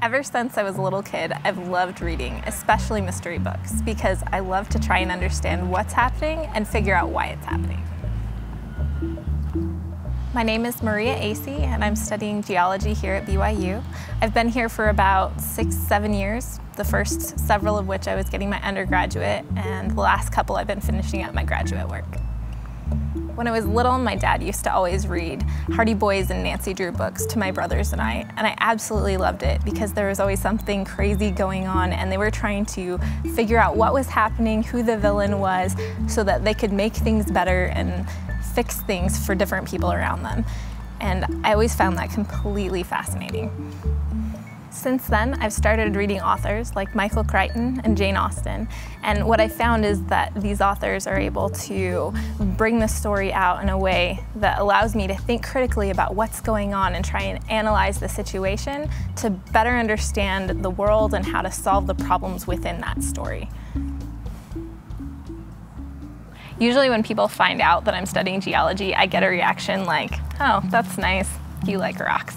Ever since I was a little kid, I've loved reading, especially mystery books, because I love to try and understand what's happening and figure out why it's happening. My name is Maria Asay, and I'm studying geology here at BYU. I've been here for about 6-7 years, the first several of which I was getting my undergraduate, and the last couple I've been finishing up my graduate work. When I was little, my dad used to always read Hardy Boys and Nancy Drew books to my brothers and I absolutely loved it because there was always something crazy going on and they were trying to figure out what was happening, who the villain was, so that they could make things better and fix things for different people around them. And I always found that completely fascinating. Since then, I've started reading authors like Michael Crichton and Jane Austen, and what I found is that these authors are able to bring the story out in a way that allows me to think critically about what's going on and try and analyze the situation to better understand the world and how to solve the problems within that story. Usually when people find out that I'm studying geology, I get a reaction like, "Oh, that's nice, you like rocks."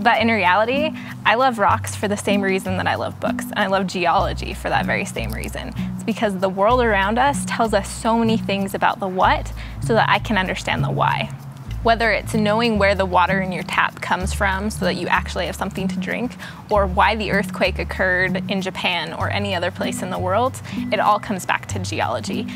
But in reality, I love rocks for the same reason that I love books, and I love geology for that very same reason. It's because the world around us tells us so many things about the what so that I can understand the why. Whether it's knowing where the water in your tap comes from so that you actually have something to drink, or why the earthquake occurred in Japan or any other place in the world, it all comes back to geology.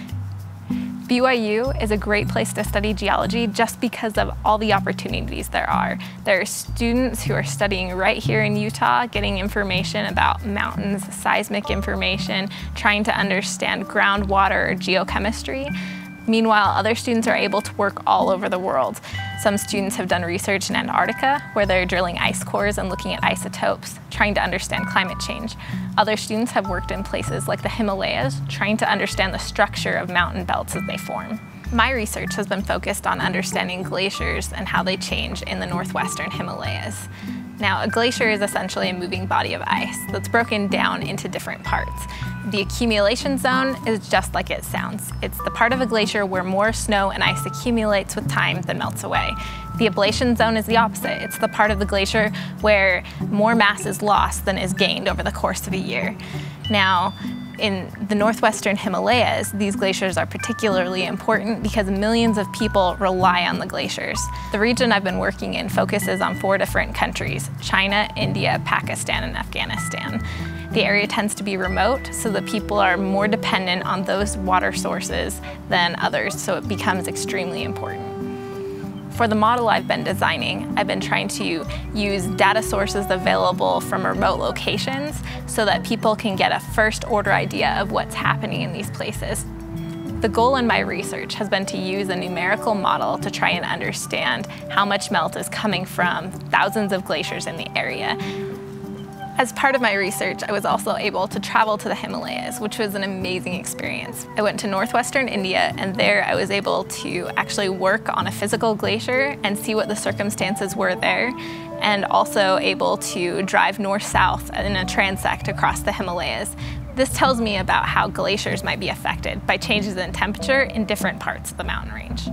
BYU is a great place to study geology just because of all the opportunities there are. There are students who are studying right here in Utah, getting information about mountains, seismic information, trying to understand groundwater or geochemistry. Meanwhile, other students are able to work all over the world. Some students have done research in Antarctica, where they're drilling ice cores and looking at isotopes, trying to understand climate change. Other students have worked in places like the Himalayas, trying to understand the structure of mountain belts as they form. My research has been focused on understanding glaciers and how they change in the northwestern Himalayas. Now, a glacier is essentially a moving body of ice that's broken down into different parts. The accumulation zone is just like it sounds. It's the part of a glacier where more snow and ice accumulates with time than melts away. The ablation zone is the opposite. It's the part of the glacier where more mass is lost than is gained over the course of a year. Now, in the northwestern Himalayas, these glaciers are particularly important because millions of people rely on the glaciers. The region I've been working in focuses on 4 different countries: China, India, Pakistan, and Afghanistan. The area tends to be remote, so the people are more dependent on those water sources than others, so it becomes extremely important. For the model I've been designing, I've been trying to use data sources available from remote locations so that people can get a first-order idea of what's happening in these places. The goal in my research has been to use a numerical model to try and understand how much melt is coming from thousands of glaciers in the area. As part of my research, I was also able to travel to the Himalayas, which was an amazing experience. I went to northwestern India, and there I was able to actually work on a physical glacier and see what the circumstances were there, and also able to drive north-south in a transect across the Himalayas. This tells me about how glaciers might be affected by changes in temperature in different parts of the mountain range.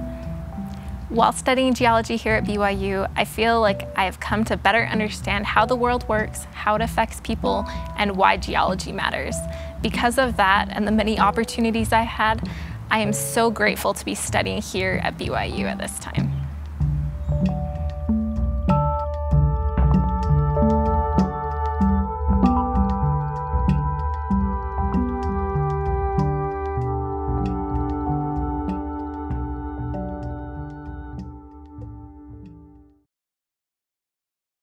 While studying geology here at BYU, I feel like I have come to better understand how the world works, how it affects people, and why geology matters. Because of that and the many opportunities I had, I am so grateful to be studying here at BYU at this time.